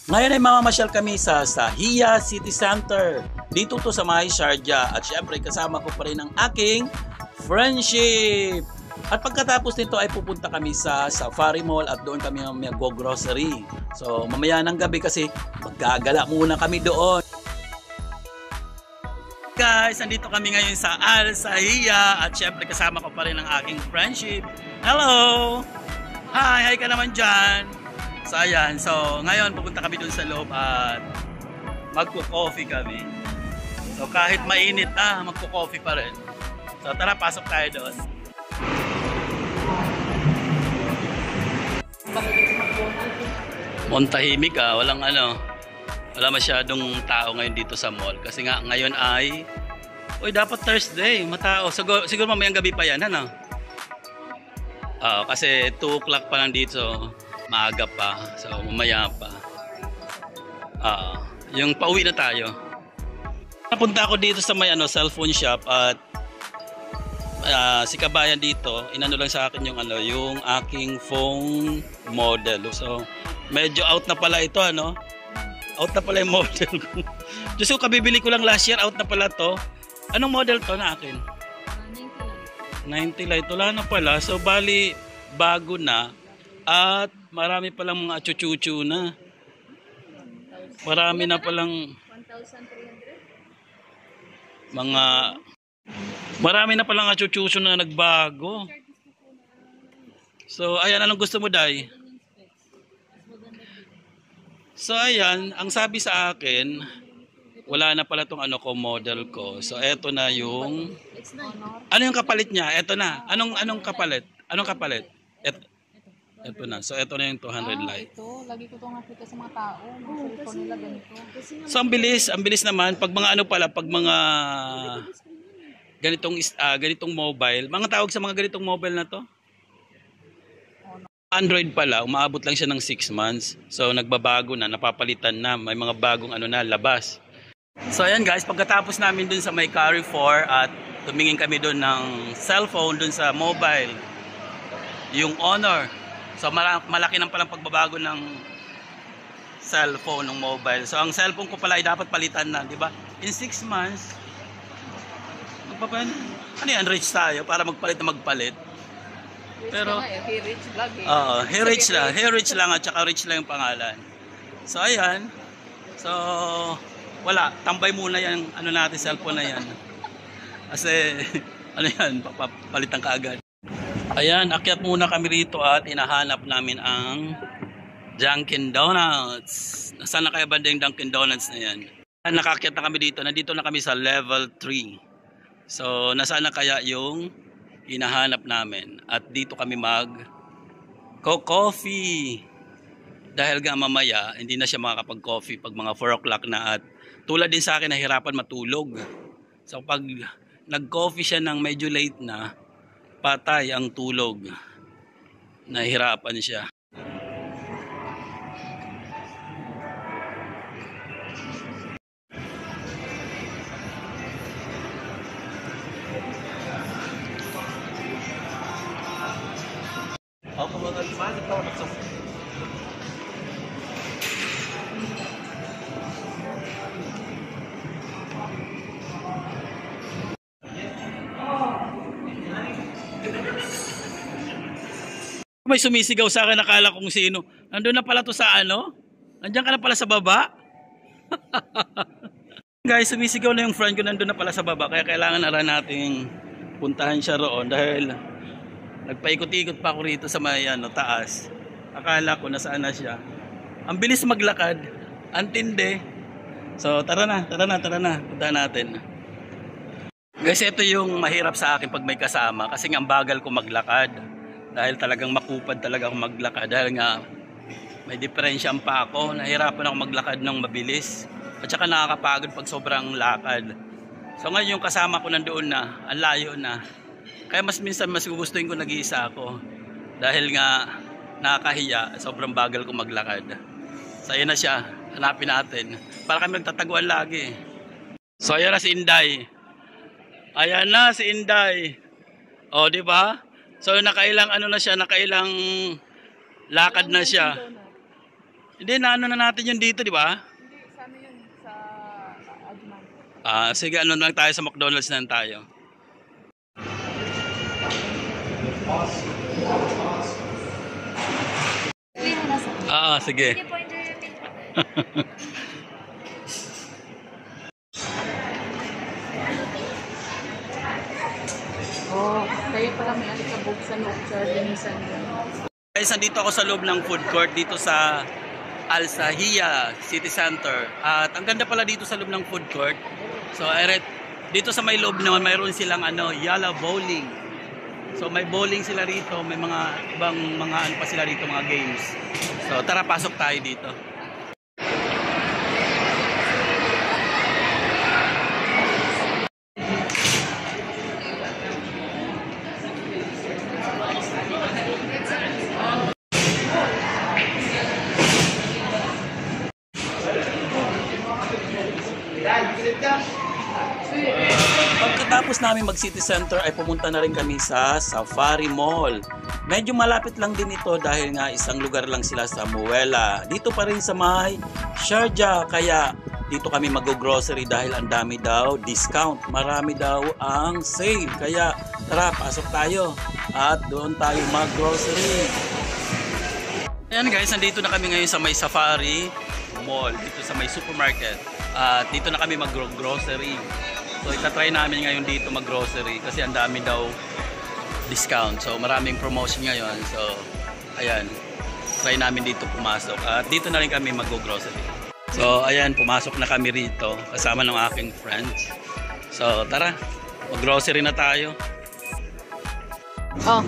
Ngayon ay mamamasyal kami sa Hiya City Center. Dito to sa May Sharjah. At syempre kasama ko pa rin ang aking friendship. At pagkatapos nito ay pupunta kami sa Safari Mall at doon kami mag-grocery. So mamaya ng gabi kasi maggagala muna kami doon. Guys, nandito kami ngayon sa Al Sahiya at syempre kasama ko pa rin ang aking friendship. Hello! Hi ka naman dyan. So ayan, so ngayon pupunta kami dun sa loob at magko-coffee kami. So kahit mainit magko-coffee pa rin. So tara, pasok tayo doon. Montahimik walang wala masyadong tao ngayon dito sa mall. Kasi nga ngayon ay, dapat Thursday, matao. Siguro mamayang gabi pa yan, kasi 2 o'clock pa lang dito. Maaga pa, so mamaya pa. Yung pauwi na tayo. Napunta ako dito sa may cellphone shop at si kabayan dito, inano lang sa akin yung yung aking phone model. So medyo out na pala ito, out na pala yung model ko. Diyos ko, kabibili ko lang last year, out na pala to. Anong model to na akin? 90 Lite. Wala na pala. So bali bago na. At marami palang mga chuchuchu na. Marami na palang 1,300. Marami na palang chuchuchu na nagbago. So ayan, anong gusto mo, Day? So ayan, ang sabi sa akin, wala na pala tong ko model ko. So eto na yung ano yung kapalit niya? Eto na. Anong kapalit? Anong kapalit? Ito na. So, ito na yung 200 Lite. Ito. Lagi ko itong nakita sa mga tao. Mga cellphone nila ganito. So, ang bilis. Ang bilis naman. Pag mga pag mga ganitong mobile. Mga tawag sa mga ganitong mobile na to? Android pala. Umaabot lang siya ng 6 months. So, nagbabago na. Napapalitan na. May mga bagong labas. So, ayan guys. Pagkatapos namin dun sa may Carrefour at tumingin kami dun ng cellphone dun sa mobile. Yung Honor. So malaki nang palang pagbabago ng cellphone, ng mobile. So ang cellphone ko pala ay dapat palitan na, di ba? In 6 months, rich tayo para magpalit na magpalit. Pero he rich vlog he rich lang at saka rich lang yung pangalan. So ayan. So wala, tambay muna yung natin cellphone na yan. Kasi papalitan ka agad. Ayan, akyat muna kami rito at hinahanap namin ang Dunkin Donuts. Nasaan na kaya banda yung Dunkin Donuts na yan? Nakakyat na kami dito. Nandito na kami sa level 3. So, nasaan na kaya yung hinahanap namin? At dito kami mag-coffee. Dahil nga mamaya, hindi na siya makakapag-coffee pag mga 4 o'clock na. At tulad din sa akin, nahirapan matulog. So, pag nag-coffee siya ng medyo late na, patay ang tulog. Nahihirapan siya. May sumisigaw sa akin, nakala kong sino. Nandun na pala to sa Nandiyan ka na pala sa baba. Guys, sumisigaw na yung friend ko, nandun na pala sa baba. Kaya kailangan na nating puntahan siya roon. Dahil nagpaikot-ikot pa ako rito sa may taas. Akala ko nasaan na siya. Ang bilis maglakad. Antindi. So tara na. Puntahan natin. Guys, ito yung mahirap sa akin pag may kasama. Kasi ang bagal ko maglakad. Dahil talagang makupad talaga ako maglakad. Dahil nga may diferensya pa ako. Nahirapan ako maglakad ng mabilis. At saka nakakapagod pag sobrang lakad. So ngayon yung kasama ko nandoon na. Ang layo na. Kaya minsan mas gugustuhin ko nag-iisa ako. Dahil nga nakakahiya. Sobrang bagal ko maglakad. So ayan na siya. Hanapin natin. Para kami nagtataguan lagi. So ayan na si Inday. Ayan na si Inday. O, di ba? So nakailang na siya, nakailang lakad na siya. Hindi, naano na natin yun dito, di ba? Hindi, sa ano yun? Sa Ajman. Sige, ano na lang tayo sa McDonald's na lang tayo. Sige. Sige po, enjoy your meal. Oh, kayo pala may alikabog sa loob, sir. Linisan yun. Guys, nandito ako sa loob ng food court dito sa Al Sahia City Center. At ang ganda pala dito sa loob ng food court. So, dito sa may loob naman, mayroon silang Yala Bowling. So, may bowling sila rito. May mga ibang mga ano pa sila rito, mga games. So, tara, pasok tayo dito. Pagkatapos namin mag City Center ay pumunta na rin kami sa Safari Mall. Medyo malapit lang din ito dahil nga isang lugar lang sila sa Muela. Dito pa rin sa may Sharjah, kaya dito kami mag-grocery dahil ang dami daw discount. Marami daw ang sale. Kaya tara, pasok tayo at doon tayo mag-grocery. Ayan guys, nandito na kami ngayon sa may Safari Mall, dito sa may supermarket. At dito na kami mag-grocery. So itatry namin ngayon dito mag-grocery kasi ang dami daw discount. So maraming promotion ngayon. So ayan, try namin dito pumasok. At dito na rin kami mag-grocery. So ayan, pumasok na kami rito kasama ng aking friends. So tara, mag-grocery na tayo. Oh.